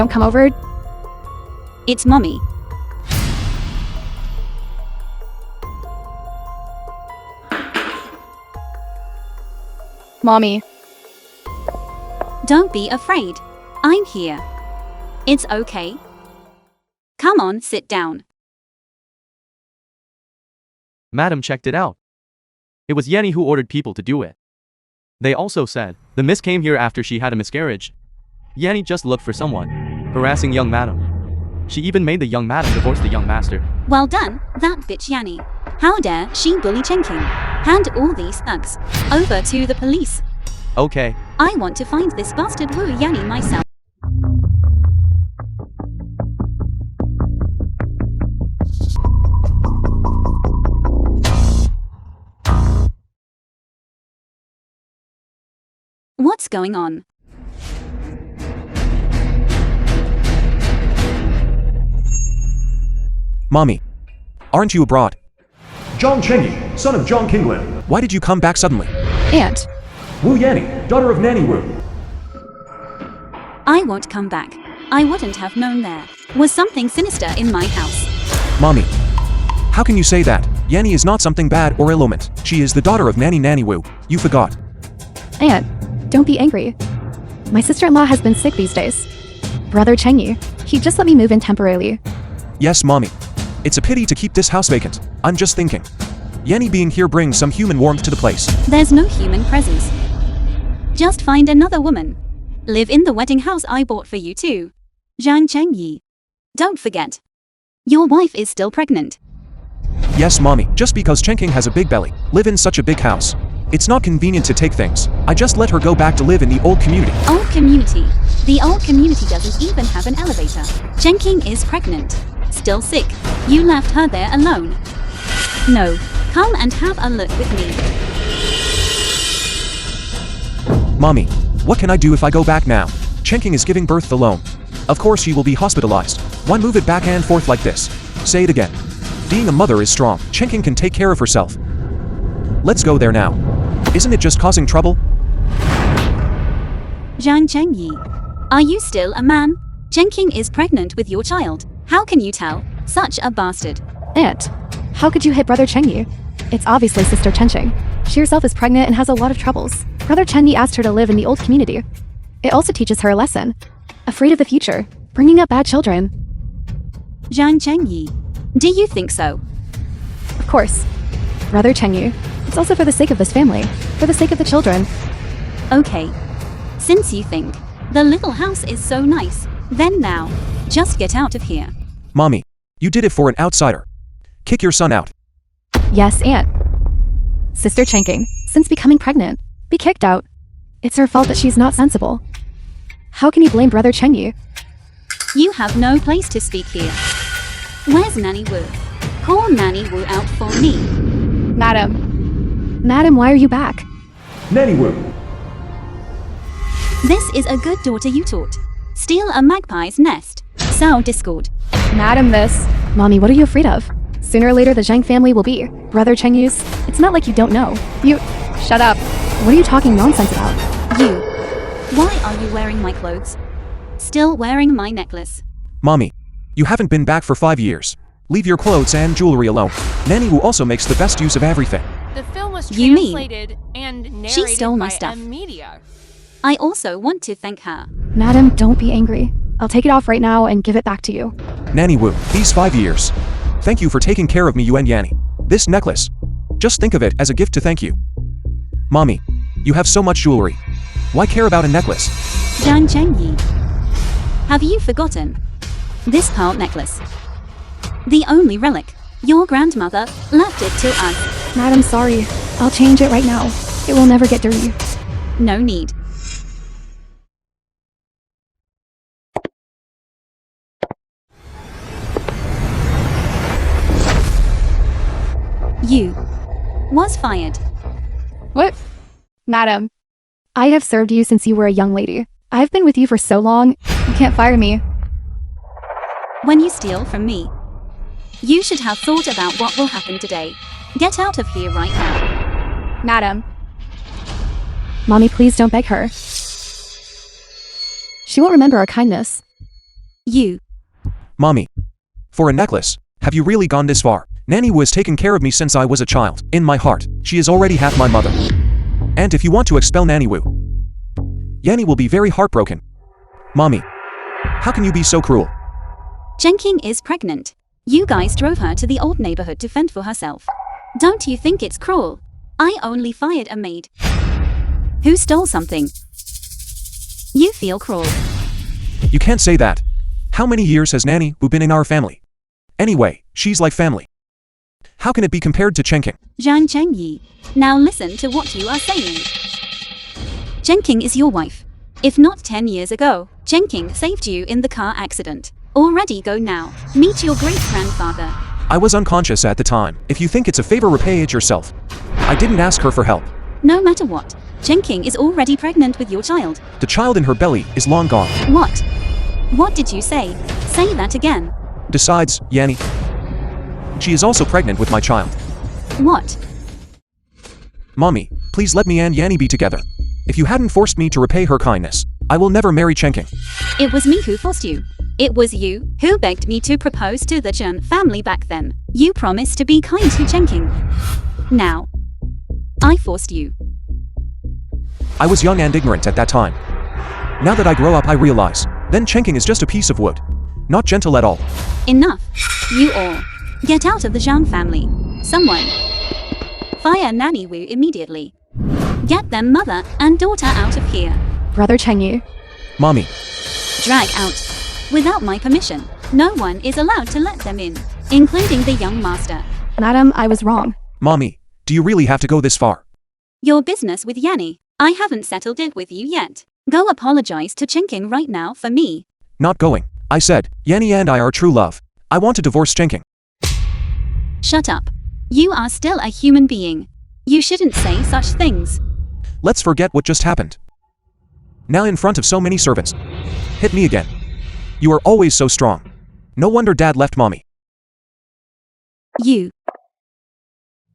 don't come over. It's Mommy. Mommy. Don't be afraid. I'm here. It's okay. Come on, sit down. Madam checked it out. It was Yanni who ordered people to do it. They also said, the miss came here after she had a miscarriage. Yanni just looked for someone, harassing young madam. She even made the young madam divorce the young master. Well done, that bitch Yanni. How dare she bully Chengyee? Hand all these thugs over to the police. Okay. I want to find this bastard Wu Yanni myself. What's going on? Mommy. Aren't you abroad? Zhang Chengyee, son of Zhang Qinglin. Why did you come back suddenly? Aunt. Wu Yanni, daughter of Nanny Wu. I won't come back. I wouldn't have known there was something sinister in my house. Mommy. How can you say that? Yanni is not something bad or illuminate. She is the daughter of Nanny Wu. You forgot. Aunt, don't be angry. My sister-in-law has been sick these days. Brother Chengyee, he just let me move in temporarily. Yes, Mommy. It's a pity to keep this house vacant. I'm just thinking. Yanni being here brings some human warmth to the place. There's no human presence. Just find another woman. Live in the wedding house I bought for you too. Zhang Chengyee. Don't forget. Your wife is still pregnant. Yes, Mommy. Just because Chengyee has a big belly, live in such a big house. It's not convenient to take things. I just let her go back to live in the old community. Old community? The old community doesn't even have an elevator. Chengyee is pregnant. Still sick. You left her there alone. No. Come and have a look with me. Mommy, what can I do if I go back now? Chengyee is giving birth alone. Of course she will be hospitalized. Why move it back and forth like this? Say it again. Being a mother is strong. Chengyee can take care of herself. Let's go there now. Isn't it just causing trouble? Zhang Chengyee. Are you still a man? Chengyee is pregnant with your child. How can you tell? Such a bastard. Aunt, how could you hit Brother Chengyee? It's obviously Sister Chengyee. She herself is pregnant and has a lot of troubles. Brother Chengyee asked her to live in the old community. It also teaches her a lesson. Afraid of the future. Bringing up bad children. Zhang Chengyee. Do you think so? Of course. Brother Chengyee. It's also for the sake of this family. For the sake of the children. Okay. Since you think the little house is so nice, then now, just get out of here. Mommy, you did it for an outsider. Kick your son out. Yes, Aunt. Sister Chengyee, since becoming pregnant, be kicked out. It's her fault that she's not sensible. How can you blame Brother Chengyee? You have no place to speak here. Where's Nanny Wu? Call Nanny Wu out for me. Madam, why are you back? Nanny Wu. This is a good daughter you taught. Steal a magpie's nest. Sow discord. Madam, this. Mommy, what are you afraid of? Sooner or later the Zhang family will be Brother Chengyee's. It's not like you don't know. You... Shut up. What are you talking nonsense about? You. Why are you wearing my clothes? Still wearing my necklace. Mommy, you haven't been back for 5 years. Leave your clothes and jewelry alone. Nanny Wu also makes the best use of everything. The film was You mean translated and narrated she stole my by stuff? a media. I also want to thank her. Madam, don't be angry. I'll take it off right now and give it back to you. Nanny Wu, these 5 years. Thank you for taking care of me, you and Yanni. This necklace. Just think of it as a gift to thank you. Mommy, you have so much jewelry. Why care about a necklace? Zhang Chengyee. Have you forgotten? This pearl necklace. The only relic. Your grandmother left it to us. Madam, sorry. I'll change it right now. It will never get dirty. No need. You was fired. What? Madam, I have served you since you were a young lady. I've been with you for so long, you can't fire me. When you steal from me, you should have thought about what will happen today. Get out of here right now. Madam. Mommy, please don't beg her. She won't remember our kindness. You. Mommy. For a necklace, have you really gone this far? Nanny Wu has taken care of me since I was a child. In my heart, she is already half my mother. And if you want to expel Nanny Wu, Yanni will be very heartbroken. Mommy. How can you be so cruel? Chengqing is pregnant. You guys drove her to the old neighborhood to fend for herself. Don't you think it's cruel? I only fired a maid who stole something. You feel cruel. You can't say that. How many years has Nanny Wu been in our family? Anyway, she's like family. How can it be compared to Chengqing? Chengyi, now listen to what you are saying. Chengqing is your wife. If not 10 years ago, Chengqing saved you in the car accident. Already go now. Meet your great-grandfather. I was unconscious at the time. If you think it's a favor, repay it yourself. I didn't ask her for help. No matter what, Chengqing is already pregnant with your child. The child in her belly is long gone. What? What did you say? Say that again. Besides, Yanni, she is also pregnant with my child. What? Mommy, please let me and Yanni be together. If you hadn't forced me to repay her kindness, I will never marry Chengqing. It was me who forced you. It was you who begged me to propose to the Chen family back then. You promised to be kind to Chengqing. Now, I forced you. I was young and ignorant at that time. Now that I grow up, I realize, then Chengqing is just a piece of wood. Not gentle at all. Enough. You all. Get out of the Zhang family. Someone. Fire Nanny Wu immediately. Get them mother and daughter out of here. Brother Chengyi. Mommy. Drag out. Without my permission. No one is allowed to let them in, including the young master. Madam, I was wrong. Mommy, do you really have to go this far? Your business with Yanni. I haven't settled it with you yet. Go apologize to Chengqing right now for me. Not going. I said, Yanni and I are true love. I want to divorce Chengqing. Shut up. You are still a human being. You shouldn't say such things. Let's forget what just happened. Now in front of so many servants. Hit me again. You are always so strong. No wonder Dad left Mommy. You.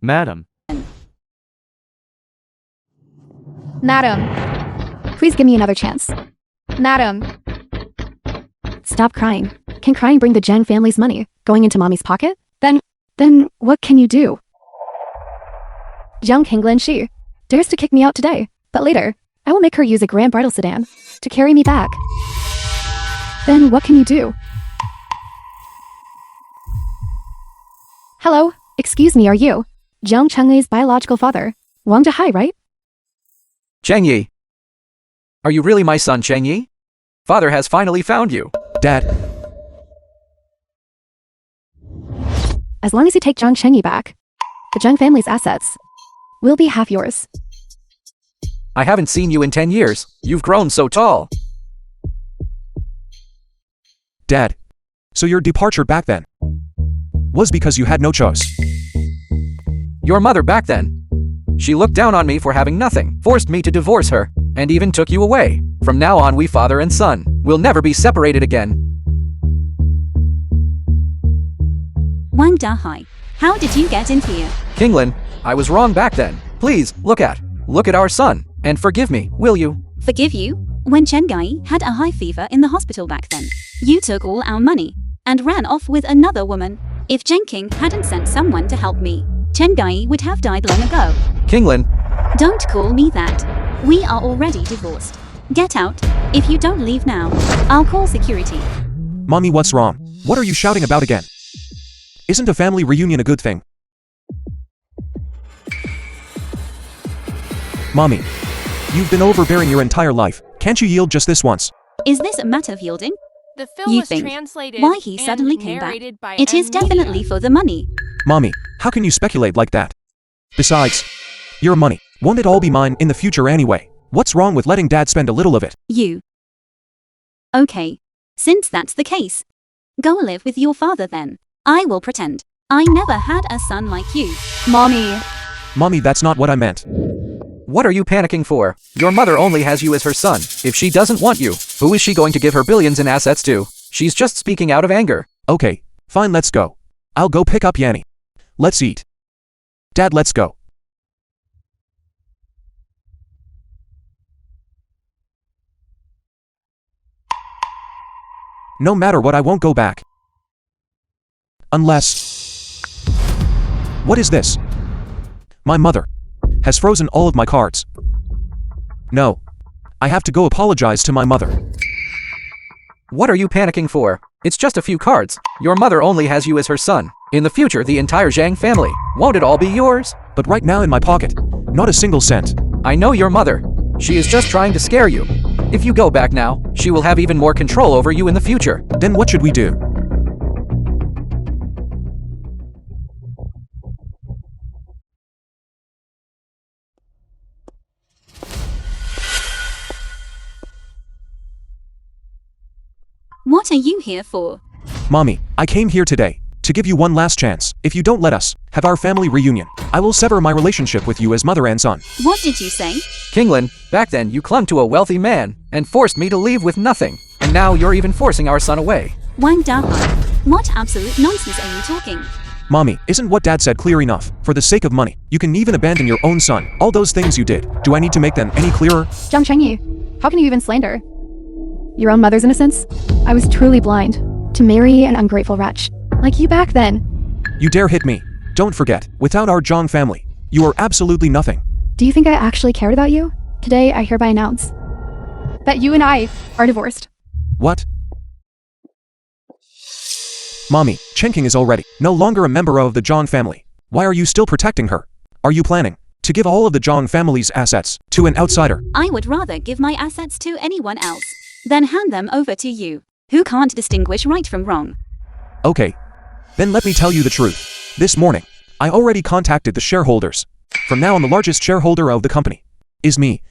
Madam. Madam, please give me another chance. Madam. Stop crying. Can crying bring the Zhang family's money going into Mommy's pocket? Then what can you do? Zhang Kinglin Shi dares to kick me out today, but later, I will make her use a grand bridal sedan to carry me back. Then what can you do? Hello, excuse me, are you Zhang Chengyi's biological father, Wang Dahai, right? Chengyi. Are you really my son, Chengyi? Father has finally found you. Dad. As long as you take Zhang Chengyi back, the Zhang family's assets will be half yours. I haven't seen you in 10 years. You've grown so tall. Dad. So your departure back then was because you had no choice. Your mother back then. She looked down on me for having nothing, forced me to divorce her, and even took you away. From now on, we father and son will never be separated again. Wang Dahai, how did you get in here? Kinglin, I was wrong back then. Please, look at our son, and forgive me, will you? Forgive you? When Chengyi had a high fever in the hospital back then, you took all our money and ran off with another woman. If Chengqing hadn't sent someone to help me, Chengyi would have died long ago. Kinglin, Don't call me that. We are already divorced. Get out. If you don't leave now, I'll call security. Mommy, what's wrong? What are you shouting about again? Isn't a family reunion a good thing? Mommy, you've been overbearing your entire life. Can't you yield just this once? Is this a matter of yielding? The film You was think translated why he and suddenly came back? narrated by It is definitely for the money. Mommy, how can you speculate like that? Besides, your money, won't it all be mine in the future anyway? What's wrong with letting Dad spend a little of it? You. Okay. Since that's the case, go live with your father then. I will pretend I never had a son like you. Mommy. Mommy, that's not what I meant. what are you panicking for? Your mother only has you as her son. If she doesn't want you, who is she going to give her billions in assets to? She's just speaking out of anger. Okay, fine, let's go. I'll go pick up Yanni. Let's eat. Dad, let's go. No matter what, I won't go back. Unless... What is this? My mother has frozen all of my cards. No. I have to go apologize to my mother. What are you panicking for? It's just a few cards. Your mother only has you as her son. In the future, the entire Zhang family. Won't it all be yours? But right now in my pocket, not a single cent. I know your mother. She is just trying to scare you. If you go back now, she will have even more control over you in the future. Then what should we do? What are you here for? Mommy, I came here today to give you one last chance. If you don't let us have our family reunion, I will sever my relationship with you as mother and son. What did you say? Kinglin, back then you clung to a wealthy man and forced me to leave with nothing. And now you're even forcing our son away. Wang Dahai, what absolute nonsense are you talking? Mommy, isn't what Dad said clear enough? For the sake of money, you can even abandon your own son. All those things you did. Do I need to make them any clearer? Zhang Chengyee, how can you even slander your own mother's innocence? I was truly blind to marry an ungrateful wretch like you back then. You dare hit me. Don't forget, without our Zhang family, you are absolutely nothing. Do you think I actually cared about you? Today, I hereby announce that you and I are divorced. What? Mommy, Chenking is already no longer a member of the Zhang family. Why are you still protecting her? Are you planning to give all of the Zhang family's assets to an outsider? I would rather give my assets to anyone else than hand them over to you, who can't distinguish right from wrong. Okay. Then let me tell you the truth. This morning, I already contacted the shareholders. From now on, the largest shareholder of the company is me.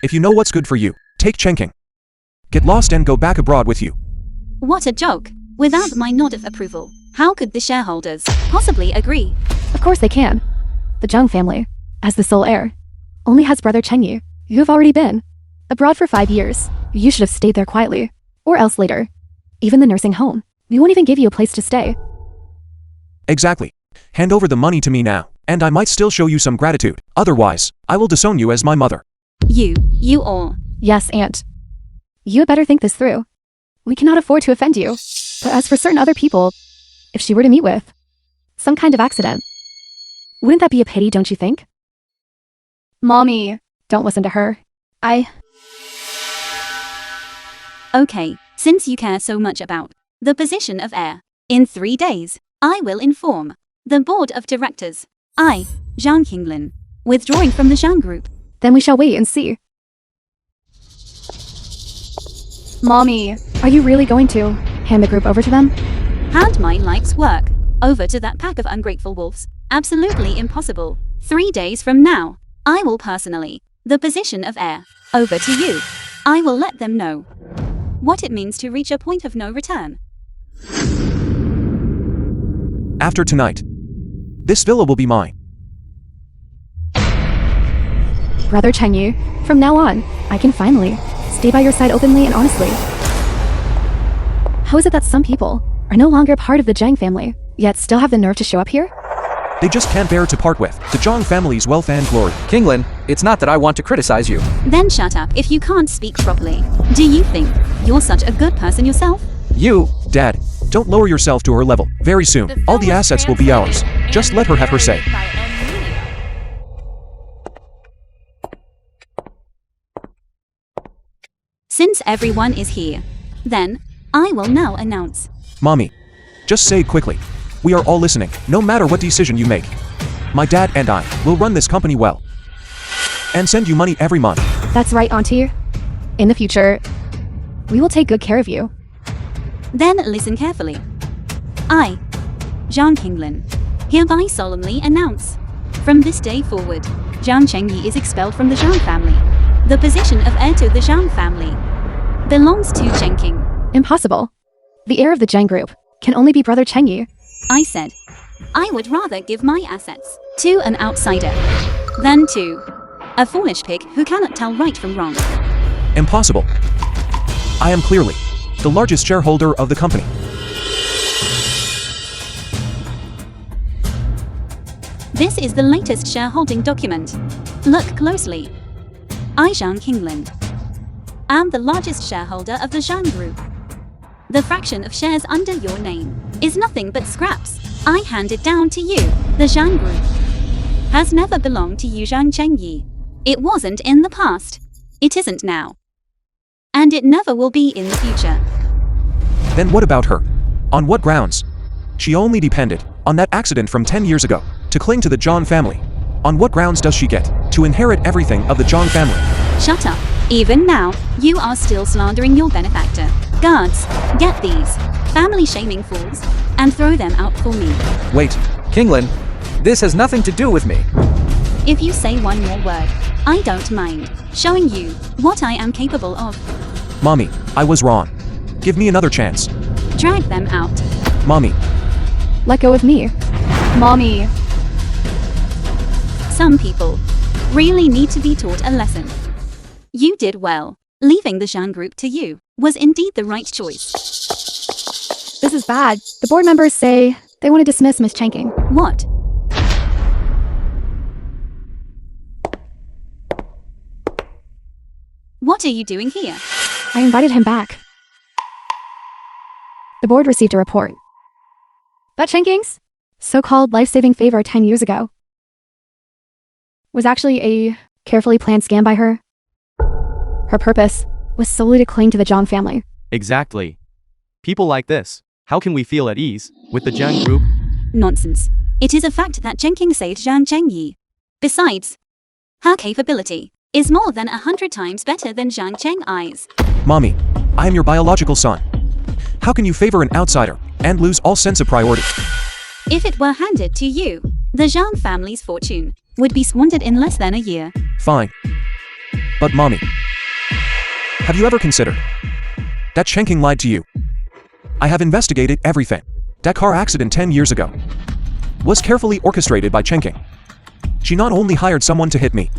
If you know what's good for you, take Chenking. Get lost and go back abroad with you. What a joke. Without my nod of approval, how could the shareholders possibly agree? Of course they can. The Zhang family, as the sole heir, only has brother Chengyee. You have already been abroad for 5 years. You should have stayed there quietly. Or else later, even the nursing home, we won't even give you a place to stay. Exactly. Hand over the money to me now, and I might still show you some gratitude. Otherwise, I will disown you as my mother. You all. Yes, Aunt. You had better think this through. We cannot afford to offend you. But as for certain other people, if she were to meet with some kind of accident, wouldn't that be a pity, don't you think? Mommy, don't listen to her. Okay, since you care so much about the position of heir, in 3 days, I will inform the board of directors. I, Zhang Kinglin, withdrawing from the Zhang group. Then we shall wait and see. Mommy, are you really going to hand the group over to them? Hand my life's work over to that pack of ungrateful wolves. Absolutely impossible. 3 days from now, I will personally the position of heir over to you. I will let them know what it means to reach a point of no return. After tonight, this villa will be mine. Brother Chengyee, from now on, I can finally stay by your side openly and honestly. How is it that some people are no longer part of the Zhang family, yet still have the nerve to show up here? They just can't bear to part with the Zhang family's wealth and glory. Kinglin, it's not that I want to criticize you. Then shut up if you can't speak properly. Do you think you're such a good person yourself? You, Dad, don't lower yourself to her level. Very soon, all the assets will be ours. Just let her have her say. Since everyone is here, then I will now announce. Mommy, just say it quickly. We are all listening, no matter what decision you make. My dad and I will run this company well and send you money every month. That's right, Auntie. In the future, we will take good care of you. Then listen carefully. I, Zhang Kinglin, hereby solemnly announce, from this day forward, Zhang Chengyee is expelled from the Zhang family. The position of heir to the Zhang family belongs to Chenking. Impossible. The heir of the Zhang group can only be brother Chengyee. I said, I would rather give my assets to an outsider than to a foolish pig who cannot tell right from wrong. Impossible. I am clearly the largest shareholder of the company. This is the latest shareholding document. Look closely. I, Zhang Kinglin, am the largest shareholder of the Zhang Group. The fraction of shares under your name is nothing but scraps. I hand it down to you. The Zhang Group has never belonged to you, Chengyee. It wasn't in the past. It isn't now. And it never will be in the future. Then what about her? On what grounds? She only depended on that accident from 10 years ago to cling to the Zhang family. On what grounds does she get to inherit everything of the Zhang family? Shut up. Even now, you are still slandering your benefactor. Guards, get these family-shaming fools and throw them out for me. Wait, Kinglin, this has nothing to do with me. If you say one more word, I don't mind showing you what I am capable of. Mommy, I was wrong. Give me another chance. Drag them out. Mommy, Let go of me. Mommy. Some people really need to be taught a lesson. You did well. Leaving the Zhang Group to you was indeed the right choice. This is bad. The board members say they want to dismiss Miss Chengyee. What? What are you doing here? I invited him back. The board received a report that Chengying's so-called life-saving favor 10 years ago was actually a carefully planned scam by her. Her purpose was solely to cling to the Zhang family. Exactly. People like this, how can we feel at ease with the Zhang Group? Nonsense. It is a fact that Chengyee saved Zhang Chengyee. Besides, her capability is more than 100 times better than Zhang Chengyee's. Mommy, I am your biological son. How can you favor an outsider and lose all sense of priority? If it were handed to you, the Zhang family's fortune would be squandered in less than a year. Fine. But Mommy, have you ever considered that Chengyee lied to you? I have investigated everything. That car accident 10 years ago was carefully orchestrated by Chengyee. She not only hired someone to hit me,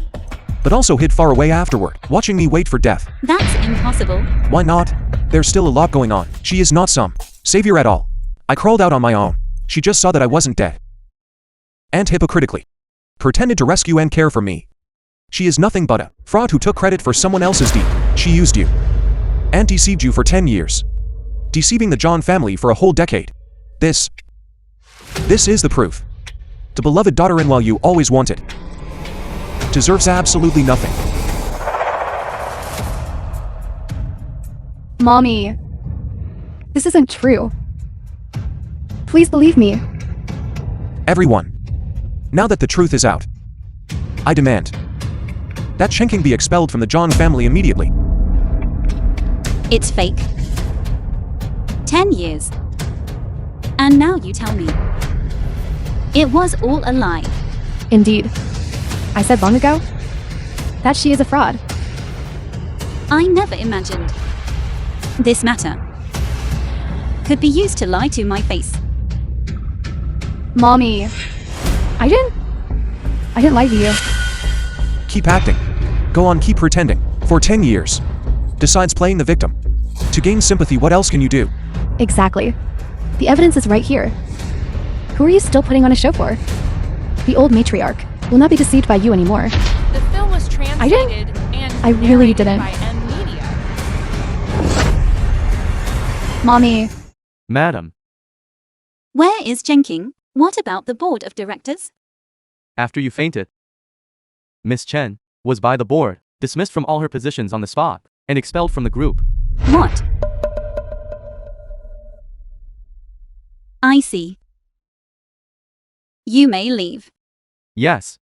but also hid far away afterward, watching me wait for death. That's impossible. Why not? There's still a lot going on. She is not some savior at all. I crawled out on my own. She just saw that I wasn't dead, and hypocritically pretended to rescue and care for me. She is nothing but a fraud who took credit for someone else's deed. She used you and deceived you for 10 years, deceiving the Zhang family for a whole decade. This is the proof. The beloved daughter-in-law you always wanted deserves absolutely nothing. Mommy. This isn't true. Please believe me. Everyone, now that the truth is out, I demand that Chengyee be expelled from the Zhang family immediately. It's fake. 10 years. And now you tell me it was all a lie. Indeed. I said long ago that she is a fraud. I never imagined this matter could be used to lie to my face. Mommy. I didn't lie to you. Keep acting. Go on, keep pretending. For 10 years. Besides playing the victim. To gain sympathy, what else can you do? Exactly. The evidence is right here. Who are you still putting on a show for? The old matriarch will not be deceived by you anymore. The film was translated and I really narrated didn't. by M Media. Mommy. Madam, Where is Chengyee? What about the board of directors? after you fainted, Miss Chen was by the board, dismissed from all her positions on the spot, and expelled from the group. What? I see. You may leave. Yes.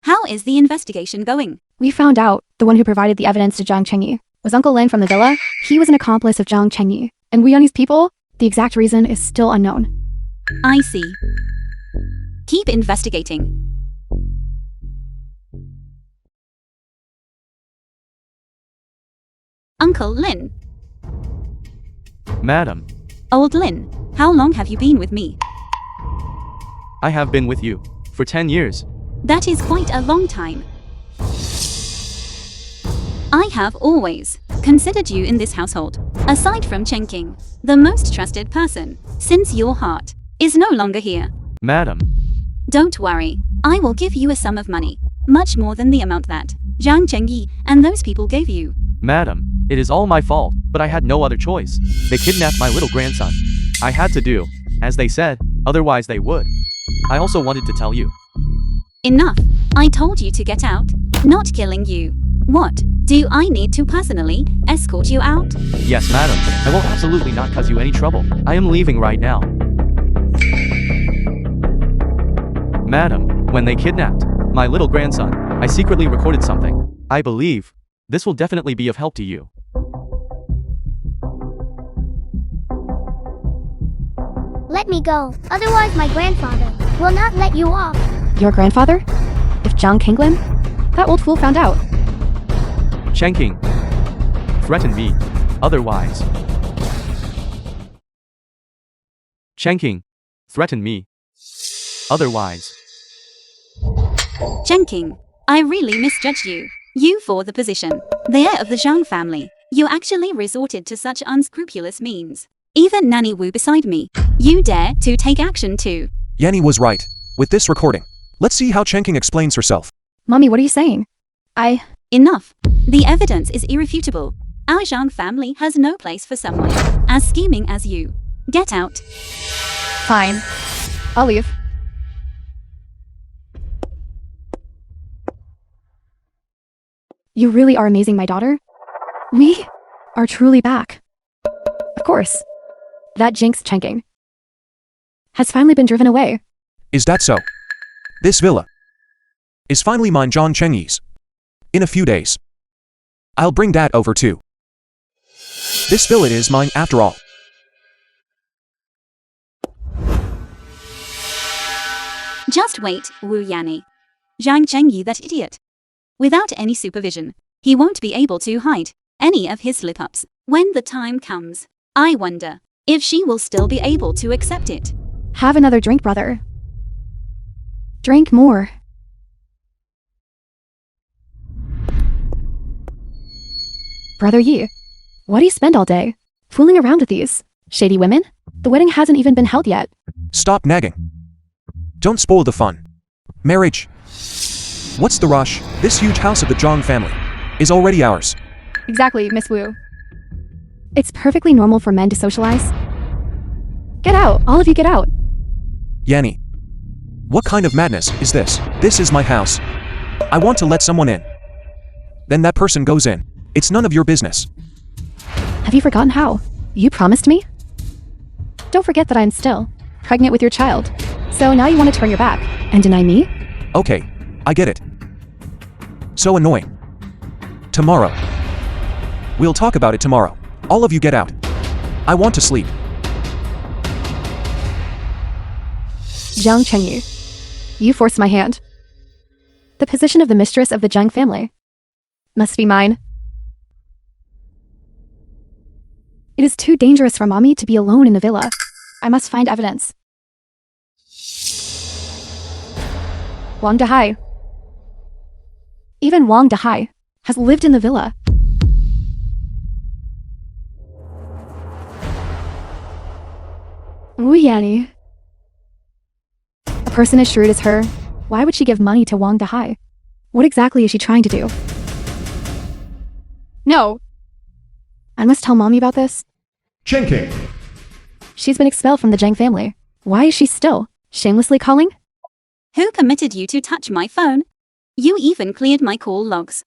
How is the investigation going? We found out the one who provided the evidence to Zhang Chengyee was Uncle Lin from the villa. He was an accomplice of Zhang Chengyee. And we Yanni's people, the exact reason is still unknown. I see. Keep investigating. Uncle Lin. Madam, Old Lin, how long have you been with me? I have been with you for 10 years. That is quite a long time. I have always considered you in this household, aside from Chengyee, the most trusted person, since your heart is no longer here. Madam, Don't worry, I will give you a sum of money, much more than the amount that Yang Chengyee and those people gave you. Madam, it is all my fault, but I had no other choice. They kidnapped my little grandson. I had to do, as they said, otherwise they would. I also wanted to tell you. Enough. I told you to get out, not killing you. What? Do I need to personally escort you out? Yes, madam, I will absolutely not cause you any trouble. I am leaving right now. Madam, when they kidnapped my little grandson, I secretly recorded something. I believe this will definitely be of help to you. Let me go, otherwise my grandfather will not let you off. Your grandfather? If Jiang Qinglin? That old fool found out. Chengking threatened me, otherwise. Chengking threatened me, otherwise. Chengking, I really misjudged you. You for the position, the heir of the Zhang family. You actually resorted to such unscrupulous means. Even Nanny Wu beside me. You dare to take action too. Yanni was right. With this recording, let's see how Chengking explains herself. Mommy, what are you saying? Enough. The evidence is irrefutable. Our Zhang family has no place for someone as scheming as you. Get out. Fine. I'll leave. You really are amazing, my daughter. We are truly back. Of course. That jinx Chengking has finally been driven away. Is that so? This villa is finally mine, John Chengyee's. In a few days, I'll bring Dad over too. This villa is mine after all. Just wait, Wu Yanni. Zhang Chengyee, that idiot. Without any supervision, he won't be able to hide any of his slip-ups. When the time comes, I wonder if she will still be able to accept it. Have another drink, brother. Drink more. Brother Yi, why do you spend all day fooling around with these shady women? The wedding hasn't even been held yet. Stop nagging. Don't spoil the fun. Marriage. What's the rush? This huge house of the Zhang family is already ours. Exactly, Miss Wu. It's perfectly normal for men to socialize. Get out, all of you get out. Yanni, what kind of madness is this? This is my house. I want to let someone in. Then that person goes in. It's none of your business. Have you forgotten how? You promised me? Don't forget that I'm still pregnant with your child. So now you want to turn your back and deny me? Okay, I get it. So annoying. Tomorrow. We'll talk about it tomorrow. All of you get out. I want to sleep. Jiang Chengyee, you forced my hand. The position of the mistress of the Zhang family must be mine. It is too dangerous for mommy to be alone in the villa. I must find evidence. Wang Dahai. Even Wang Dahai has lived in the villa. Wu Yanni. A person as shrewd as her, why would she give money to Wang Dahai? What exactly is she trying to do? No. I must tell mommy about this. Chengking. She's been expelled from the Zhang family. Why is she still shamelessly calling? Who permitted you to touch my phone? You even cleared my call logs.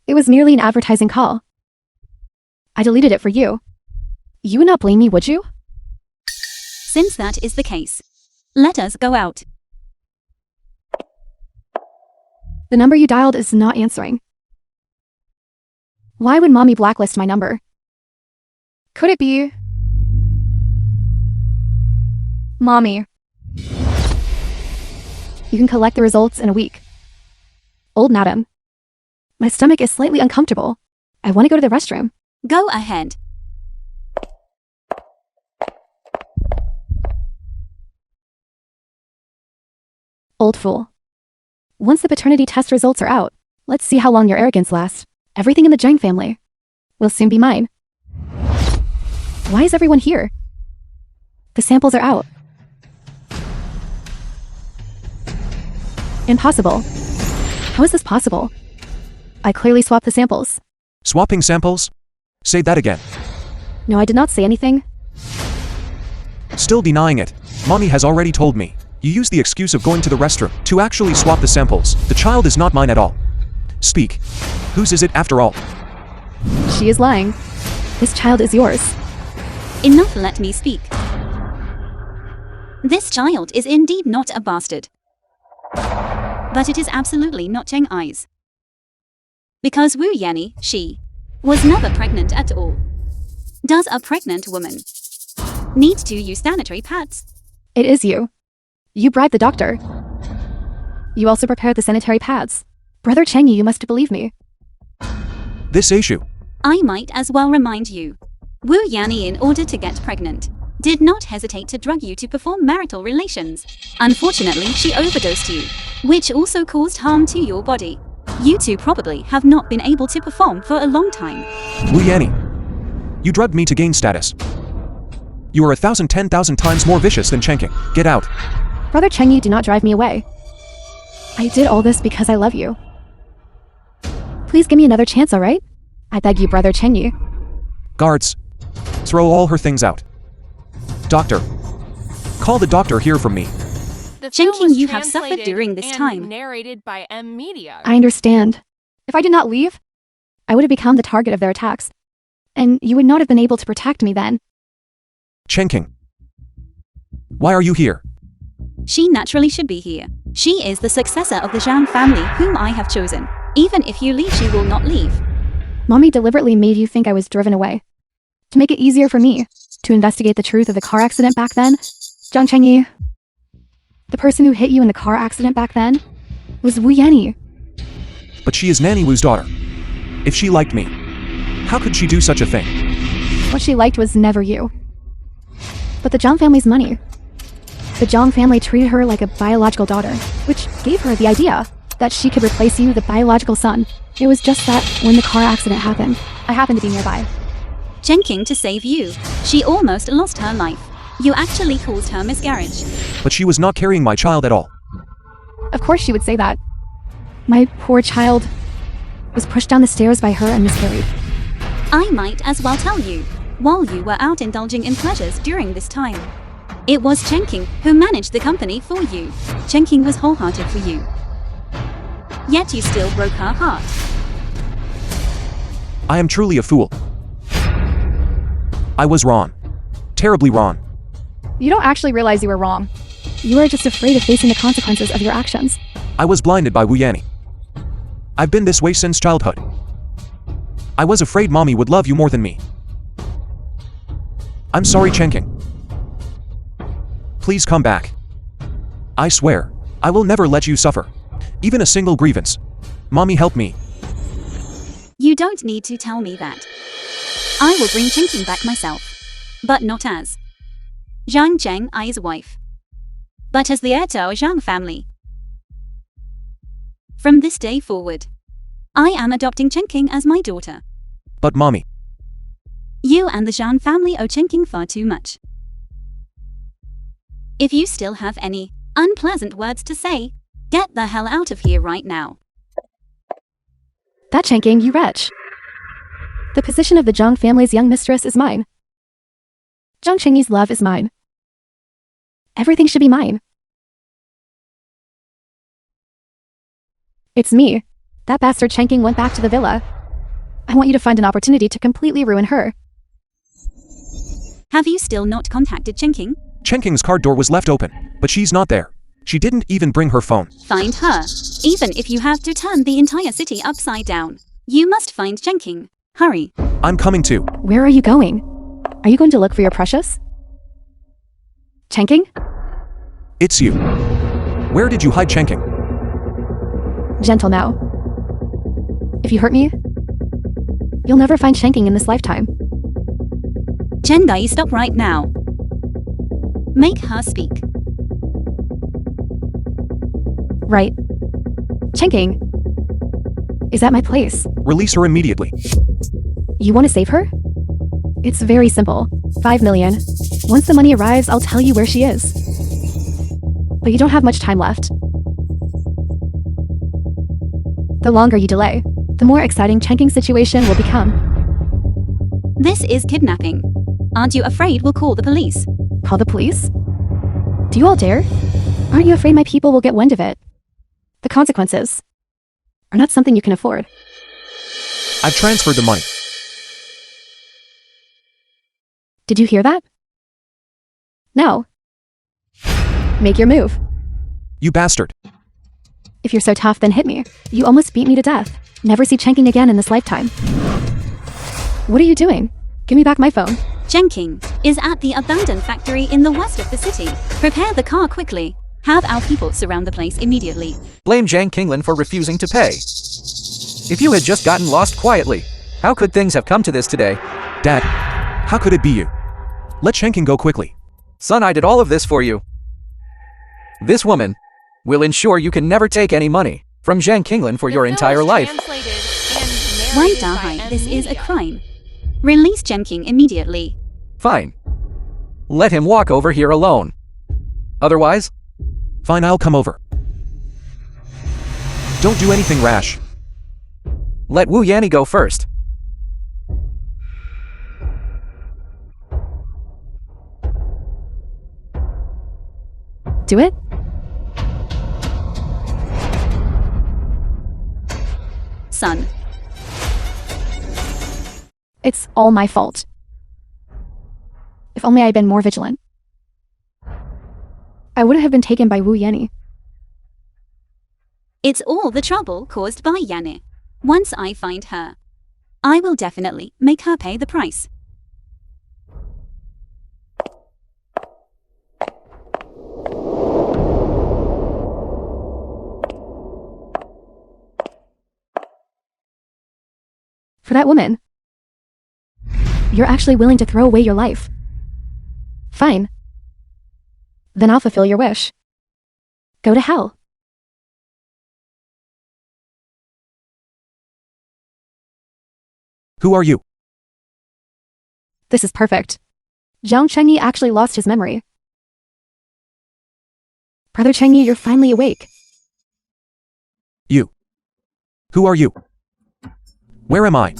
It was merely an advertising call. I deleted it for you. You would not blame me, would you? Since that is the case, let us go out. The number you dialed is not answering. Why would mommy blacklist my number? Could it be... Mommy. You can collect the results in a week. Old madam. My stomach is slightly uncomfortable. I want to go to the restroom. Go ahead. Old fool. Once the paternity test results are out, let's see how long your arrogance lasts. Everything in the Zhang family will soon be mine. Why is everyone here? The samples are out. Impossible. How is this possible? I clearly swapped the samples. Swapping samples? Say that again. No, I did not say anything. Still denying it. Mommy has already told me. You used the excuse of going to the restroom to actually swap the samples. The child is not mine at all. Speak. Whose is it after all? She is lying. This child is yours. Enough, let me speak. This child is indeed not a bastard. But it is absolutely not Chengyee's. Because Wu Yanni, she, was never pregnant at all. Does a pregnant woman need to use sanitary pads? It is you. You bribed the doctor. You also prepared the sanitary pads. Brother Chengyee, you must believe me. This issue. I might as well remind you. Wu Yanni, in order to get pregnant, did not hesitate to drug you to perform marital relations. Unfortunately, she overdosed you, which also caused harm to your body. You two probably have not been able to perform for a long time. Wu Yanni. You drugged me to gain status. You are 10,000 times more vicious than Chengyee. Get out. Brother Chengyee, do not drive me away. I did all this because I love you. Please give me another chance, alright? I beg you, Brother Chengyee. Guards. Throw all her things out. Doctor. Call the doctor here from me. The film Chengyee, was you have suffered translated during this and time. narrated by M Media. I understand. If I did not leave, I would have become the target of their attacks. And you would not have been able to protect me then. Chengyee. Why are you here? She naturally should be here. She is the successor of the Zhang family whom I have chosen. Even if you leave, she will not leave. Mommy deliberately made you think I was driven away. To make it easier for me to investigate the truth of the car accident back then, Zhang Chengyee, the person who hit you in the car accident back then, was Wu Yanni. But she is Nanny Wu's daughter. If she liked me, how could she do such a thing? What she liked was never you, but the Zhang family's money. The Zhang family treated her like a biological daughter, which gave her the idea that she could replace you, the biological son. It was just that when the car accident happened, I happened to be nearby. Chengyee, to save you, she almost lost her life. You actually caused her miscarriage. But she was not carrying my child at all. Of course she would say that. My poor child was pushed down the stairs by her and miscarried. I might as well tell you, while you were out indulging in pleasures during this time, it was Chengyee who managed the company for you. Chengyee was wholehearted for you. Yet you still broke her heart. I am truly a fool. I was wrong. Terribly wrong. You don't actually realize you were wrong. You are just afraid of facing the consequences of your actions. I was blinded by Wu Yanni. I've been this way since childhood. I was afraid Mommy would love you more than me. I'm sorry, Chengyee. Please come back. I swear, I will never let you suffer. Even a single grievance. Mommy, help me. You don't need to tell me that. I will bring Chengyee back myself. But not as Zhang Chengyee's wife, but as the heir to our Zhang family. From this day forward, I am adopting Chengyee as my daughter. But Mommy. You and the Zhang family owe Chengyee far too much. If you still have any unpleasant words to say, get the hell out of here right now. That Chengyee, you wretch. The position of the Zhang family's young mistress is mine. Zhang Chengyee's love is mine. Everything should be mine. It's me. That bastard Chengyee went back to the villa. I want you to find an opportunity to completely ruin her. Have you still not contacted Chengyee? Chengyee's car door was left open, but she's not there. She didn't even bring her phone. Find her. Even if you have to turn the entire city upside down. You must find Chengyee. Hurry. I'm coming too. Where are you going? Are you going to look for your precious? Chengyee? It's you. Where did you hide Chengyee? Gentle now. If you hurt me, you'll never find Chengyee in this lifetime. Chengyee, stop right now. Make her speak. Right. Chengyee is at my place. Release her immediately. You want to save her? It's very simple. 5 million. Once the money arrives, I'll tell you where she is. But you don't have much time left. The longer you delay, the more exciting Chengking's situation will become. This is kidnapping. Aren't you afraid we'll call the police? Call the police? Do you all dare? Aren't you afraid my people will get wind of it? The consequences are not something you can afford. I've transferred the money. Did you hear that? Now, make your move. You bastard. If you're so tough, then hit me. You almost beat me to death. Never see Chengking again in this lifetime. What are you doing? Give me back my phone. Chengking is at the abandoned factory in the west of the city. Prepare the car quickly. Have our people surround the place immediately. Blame Jiang Qinglin for refusing to pay. If you had just gotten lost quietly, how could things have come to this today? Dad, how could it be you? Let Chengking go quickly. Son, I did all of this for you. This woman will ensure you can never take any money from Jiang Qinglin for your entire life. Wang Dahai, this is a crime. Release Chengking immediately. Fine. Let him walk over here alone. Otherwise, Fine, I'll come over. Don't do anything rash. let Wu Yanni go first. Do it? Son, It's all my fault. If only I'd been more vigilant. I wouldn't have been taken by Wu Yanni. it's all the trouble caused by Yanni. Once I find her, I will definitely make her pay the price. For that woman. You're actually willing to throw away your life. Fine. Then I'll fulfill your wish. Go to hell. Who are you? This is perfect. Jiang Chengyee actually lost his memory. Brother Chengyee, you're finally awake. You. Who are you? Where am I?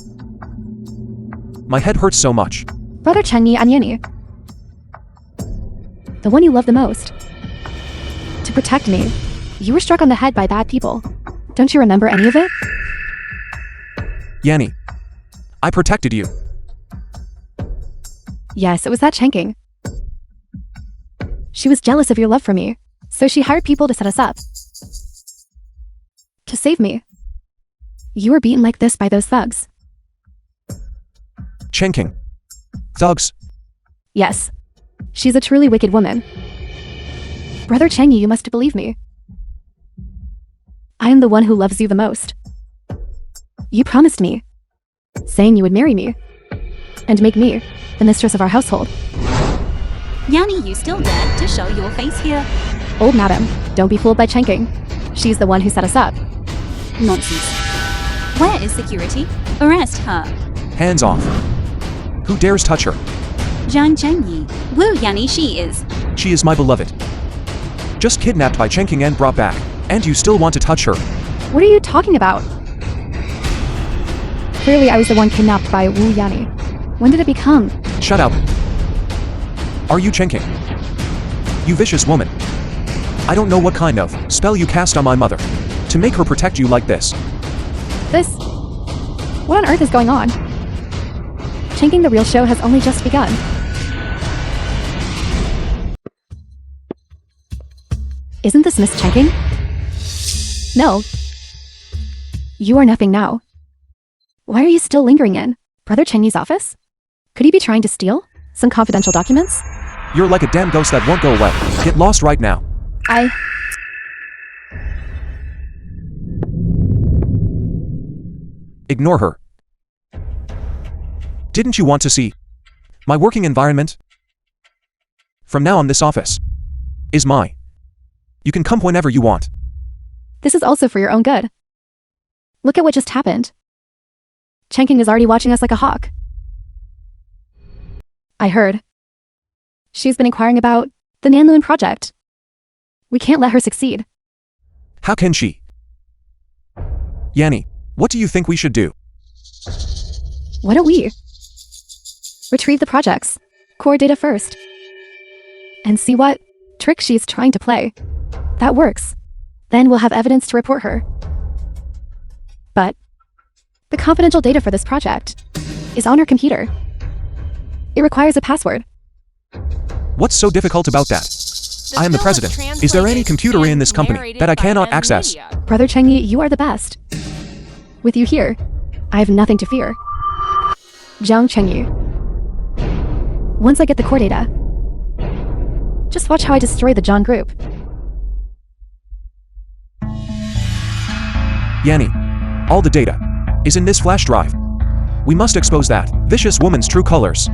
My head hurts so much. Brother Chengyee and Yanni. The one you love the most. To protect me, you were struck on the head by bad people. Don't you remember any of it? Yanni. I protected you. Yes, it was that Chengking. She was jealous of your love for me, so she hired people to set us up. To save me. You were beaten like this by those thugs. Chengking. Thugs. Yes. She's a truly wicked woman. Brother Chengyee, you must believe me. I am the one who loves you the most. You promised me, saying you would marry me, and make me the mistress of our household. Yanni, you still dare to show your face here? Old madam, don't be fooled by Chengking. She's the one who set us up. Nonsense. Where is security? Arrest her. Hands off. Who dares touch her? Jiang Chengyee. Wu Yanni she is. She is my beloved. Just kidnapped by Chengking and brought back. And you still want to touch her? What are you talking about? Clearly I was the one kidnapped by Wu Yanni. When did it become? Shut up. Are you Chengking? You vicious woman. I don't know what kind of spell you cast on my mother to make her protect you like this. This... What on earth is going on? Chengking the real show has only just begun. Isn't this Miss Chengking? No. You are nothing now. Why are you still lingering in Brother Chenyee's office? Could he be trying to steal some confidential documents? You're like a damn ghost that won't go away. Get lost right now. Ignore her. Didn't you want to see my working environment? From now on, this office is mine. You can come whenever you want. This is also for your own good. Look at what just happened. Chengking is already watching us like a hawk. I heard. She's been inquiring about the Nanlun project. We can't let her succeed. How can she? Yanni, what do you think we should do? Why don't we retrieve the project's core data first and see what trick she's trying to play? That works. Then we'll have evidence to report her. But the confidential data for this project is on her computer. It requires a password. What's so difficult about that? I am the president. Is there any computer in this company that I cannot access? Brother Chengyee, you are the best. With you here, I have nothing to fear. Jiang Chengyee. Once I get the core data, just watch how I destroy the John group. Yanni, all the data is in this flash drive. We must expose that vicious woman's true colors.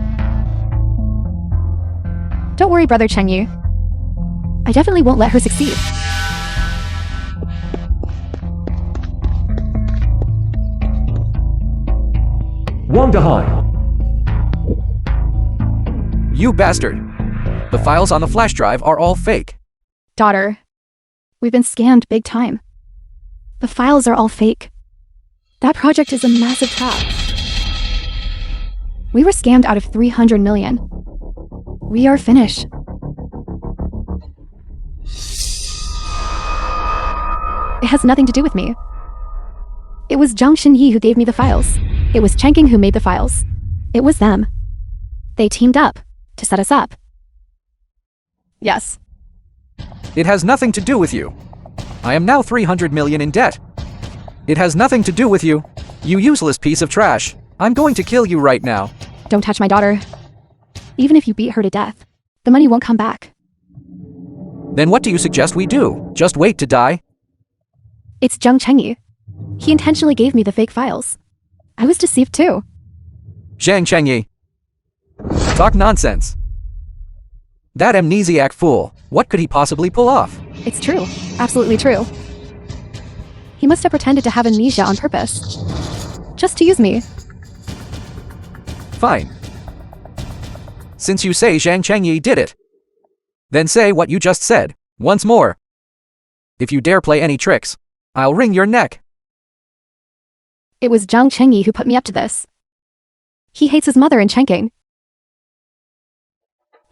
Don't worry, Brother Chengyee. I definitely won't let her succeed. Wang Dahai. You bastard. The files on the flash drive are all fake. Daughter, we've been scammed big time. The files are all fake. That project is a massive trap. We were scammed out of 300 million. We are finished. It has nothing to do with me. It was Jiang Chengyee who gave me the files. It was Chengyee who made the files. It was them. They teamed up to set us up. Yes. It has nothing to do with you. I am now 300 million in debt. It has nothing to do with you. You useless piece of trash. I'm going to kill you right now. Don't touch my daughter. Even if you beat her to death, the money won't come back. Then what do you suggest we do? Just wait to die? It's Jiang Chengyee. He intentionally gave me the fake files. I was deceived too. Jiang Chengyee. Talk nonsense. That amnesiac fool, what could he possibly pull off? It's true. Absolutely true. He must have pretended to have amnesia on purpose. Just to use me. Fine. Since you say Jiang Chengyee did it, then say what you just said, once more. If you dare play any tricks, I'll wring your neck. It was Jiang Chengyee who put me up to this. He hates his mother in Chengqing.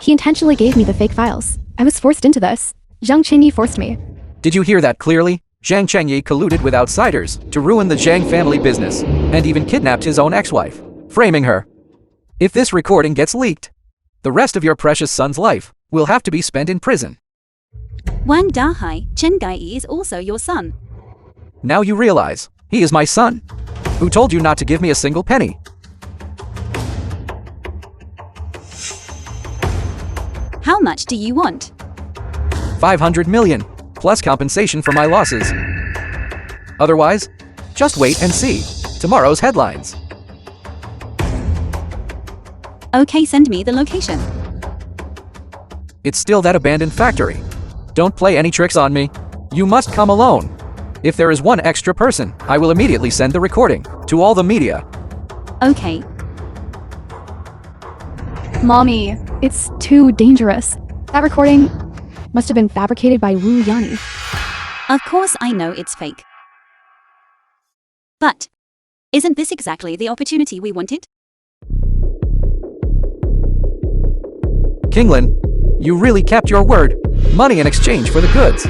He intentionally gave me the fake files. I was forced into this. Jiang Chengyee forced me. Did you hear that clearly? Jiang Chengyee colluded with outsiders to ruin the Jiang family business, and even kidnapped his own ex-wife, framing her. If this recording gets leaked, the rest of your precious son's life will have to be spent in prison. Wang Dahai, Chengyee is also your son. Now you realize, he is my son. Who told you not to give me a single penny? How much do you want? 500 million, plus compensation for my losses. Otherwise, just wait and see tomorrow's headlines. Okay, send me the location. It's still that abandoned factory. Don't play any tricks on me. You must come alone. If there is one extra person, I will immediately send the recording to all the media. Okay. Mommy, it's too dangerous. That recording must have been fabricated by Wu Yanni. Of course I know it's fake. But isn't this exactly the opportunity we wanted? Kinglin, you really kept your word. Money in exchange for the goods.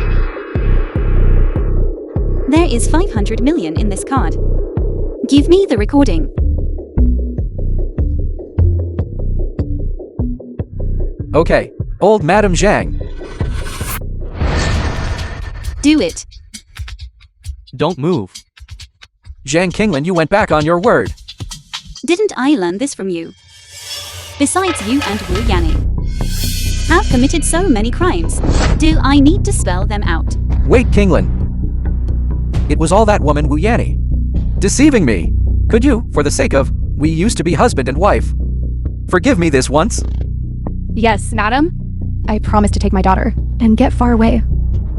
There is 500 million in this card. Give me the recording. Okay, old Madam Zhang. Do it. Don't move. Zhang Kinglin, you went back on your word. Didn't I learn this from you? Besides, you and Wu Yanni have committed so many crimes. Do I need to spell them out? Wait, Kinglin. It was all that woman Wu Yanni deceiving me. Could you, for the sake of, we used to be husband and wife, forgive me this once? Yes, madam. I promise to take my daughter and get far away.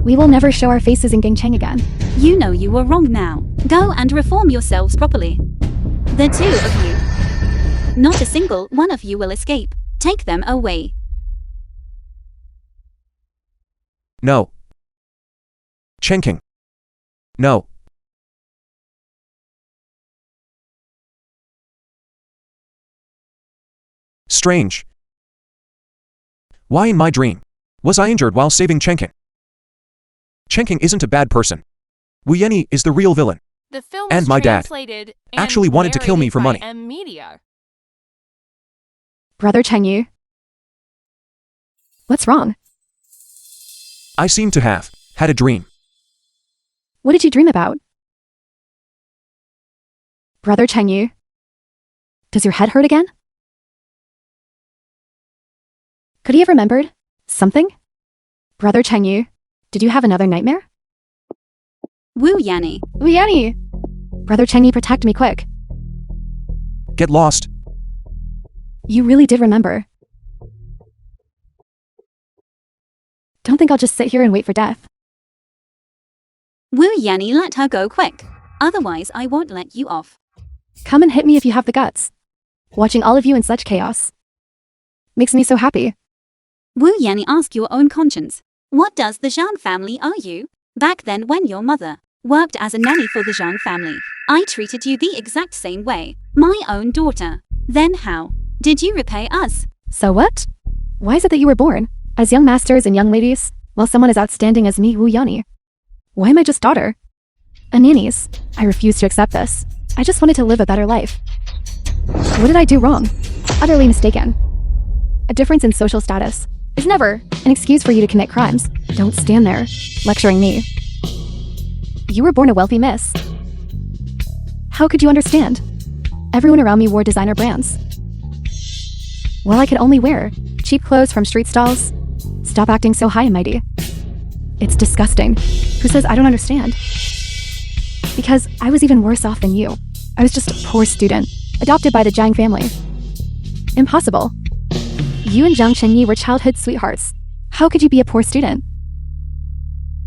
We will never show our faces in Gangcheng again. You know you were wrong now. Go and reform yourselves properly. The two of you. Not a single one of you will escape. Take them away. No. Chenking. No. Strange. Why in my dream? Was I injured while saving Chengyee? Chengyee isn't a bad person. Yanni is the real villain. The film And was my dad translated actually and wanted to kill me for narrated money. by Media. Brother Chengyu. What's wrong? I seem to have had a dream. What did you dream about? Brother Chengyu. Does your head hurt again? Could he have remembered something? Brother Chengyu, did you have another nightmare? Woo Yanni. Yanni! Brother Chengyu, protect me quick. Get lost. You really did remember. Don't think I'll just sit here and wait for death. Woo Yanni, let her go quick. Otherwise I won't let you off. Come and hit me if you have the guts. Watching all of you in such chaos makes me so happy. Woo Yanni, ask your own conscience. What does the Zhang family owe you? Back then when your mother worked as a nanny for the Zhang family, I treated you the exact same way. My own daughter. Then how did you repay us? So what? Why is it that you were born as young masters and young ladies, while someone as outstanding as me, Wu Yanni? Why am I just daughter? A nanny's. I refuse to accept this. I just wanted to live a better life. What did I do wrong? Utterly mistaken. A difference in social status is never an excuse for you to commit crimes. Don't stand there, lecturing me. You were born a wealthy miss. How could you understand? Everyone around me wore designer brands, while I could only wear cheap clothes from street stalls. Stop acting so high and mighty. It's disgusting. Who says I don't understand? Because I was even worse off than you. I was just a poor student, adopted by the Zhang family. Impossible. You and Zhang Chengyee were childhood sweethearts. How could you be a poor student?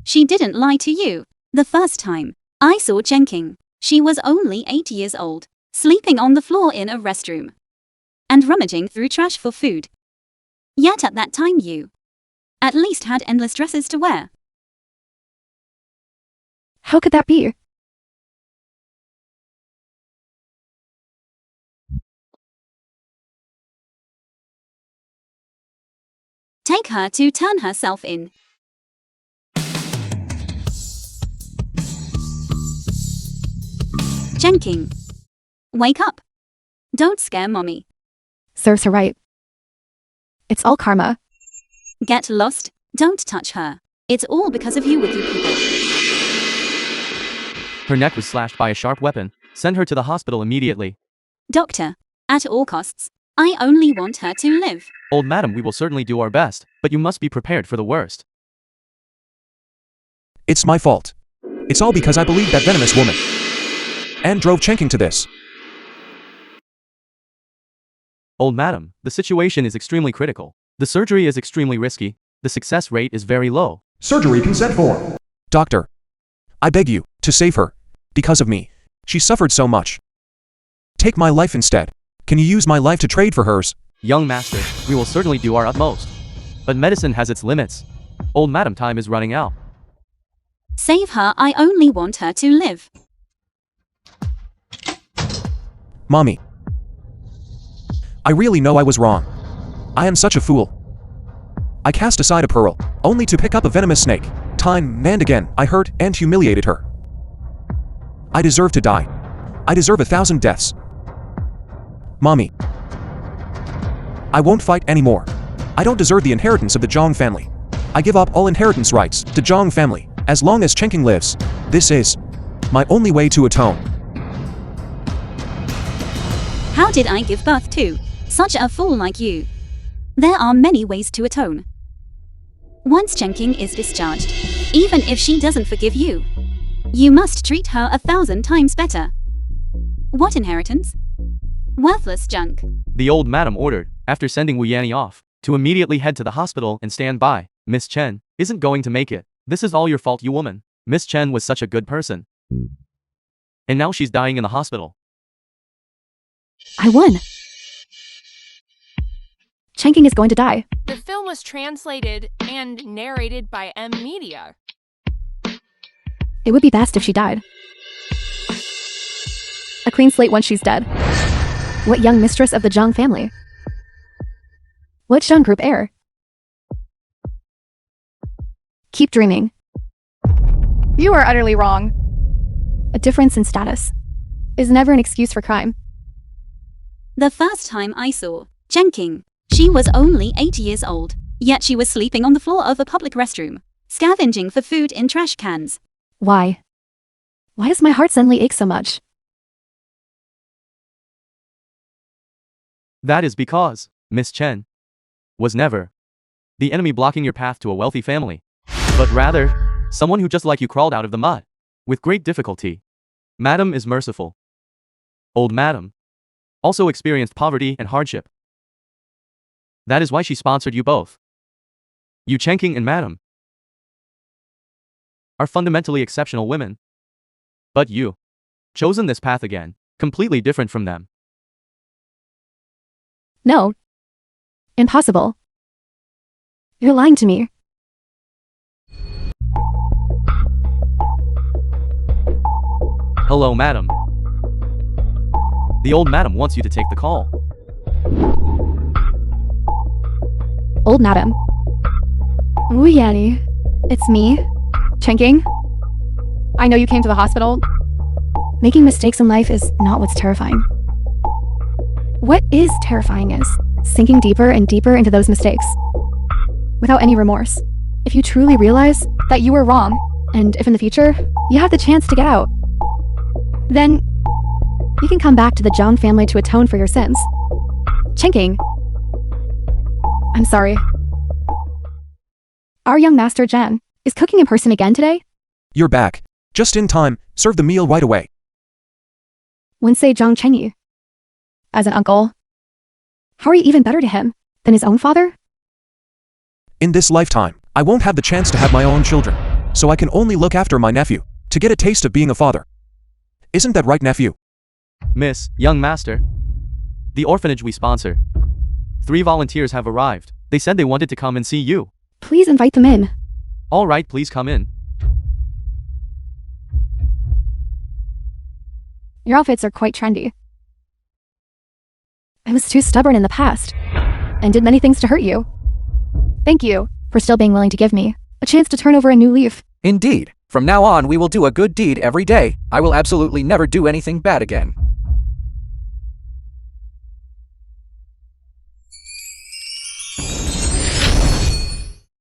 She didn't lie to you. The first time I saw Chengyee, she was only 8 years old, sleeping on the floor in a restroom and rummaging through trash for food. Yet at that time you at least had endless dresses to wear. How could that be? Take her to turn herself in. Chengyee, wake up. Don't scare mommy. Serves her right. It's all karma. Get lost. Don't touch her. It's all because of you with you people. Her neck was slashed by a sharp weapon. Send her to the hospital immediately. Doctor, at all costs, I only want her to live. Old madam, we will certainly do our best, but you must be prepared for the worst. It's my fault. It's all because I believed that venomous woman and drove Chengyee to this. Old madam, the situation is extremely critical. The surgery is extremely risky. The success rate is very low. Surgery consent form. Doctor, I beg you to save her. Because of me, she suffered so much. Take my life instead. Can you use my life to trade for hers? Young master, we will certainly do our utmost. But medicine has its limits. Old madam, time is running out. Save her, I only want her to live. Mommy, I really know I was wrong. I am such a fool. I cast aside a pearl, only to pick up a venomous snake. Time and again, I hurt and humiliated her. I deserve to die. I deserve 1,000 deaths. Mommy, I won't fight anymore. I don't deserve the inheritance of the Zhang family. I give up all inheritance rights to Zhang family. As long as Chengyee lives, this is my only way to atone. How did I give birth to such a fool like you? There are many ways to atone. Once Chengyee is discharged, even if she doesn't forgive you, you must treat her 1,000 times better. What inheritance? Worthless junk. The old madam ordered, after sending Wu Yanni off, to immediately head to the hospital and stand by. Miss Chen isn't going to make it. This is all your fault, you woman. Miss Chen was such a good person. And now she's dying in the hospital. I won. Chengyee is going to die. The film was translated and narrated by Media. It would be best if she died. A clean slate once she's dead. What young mistress of the Zhang family What Zhang Group heir? Keep dreaming. You are utterly wrong. A difference in status is never an excuse for crime. The first time I saw Chengqing, she was only 8 years old, yet she was sleeping on the floor of a public restroom, scavenging for food in trash cans. Why? Why does my heart suddenly ache so much? That is because Miss Chen was never the enemy blocking your path to a wealthy family, but rather someone who just like you crawled out of the mud with great difficulty. Madam is merciful. Old Madam also experienced poverty and hardship. That is why she sponsored you both. You Chengqing and Madam are fundamentally exceptional women. But you chosen this path again, completely different from them. No. Impossible. You're lying to me. Hello, Madam. The old Madam wants you to take the call. Old Madam. Ooh, Yanni. It's me, Chengqing. I know you came to the hospital. Making mistakes in life is not what's terrifying. What is terrifying is sinking deeper and deeper into those mistakes without any remorse. If you truly realize that you were wrong, and if in the future you have the chance to get out, then you can come back to the Zhang family to atone for your sins. Chengqing. I'm sorry. Our young master Jen is cooking in person again today. You're back. Just in time, serve the meal right away. Winsei Zhang Chengyee. As an uncle, how are you even better to him than his own father? In this lifetime, I won't have the chance to have my own children, so I can only look after my nephew, to get a taste of being a father. Isn't that right, nephew? Miss, young master. The orphanage we sponsor. 3 volunteers have arrived. They said they wanted to come and see you. Please invite them in. All right, please come in. Your outfits are quite trendy. I was too stubborn in the past, and did many things to hurt you. Thank you for still being willing to give me a chance to turn over a new leaf. Indeed. From now on, we will do a good deed every day. I will absolutely never do anything bad again.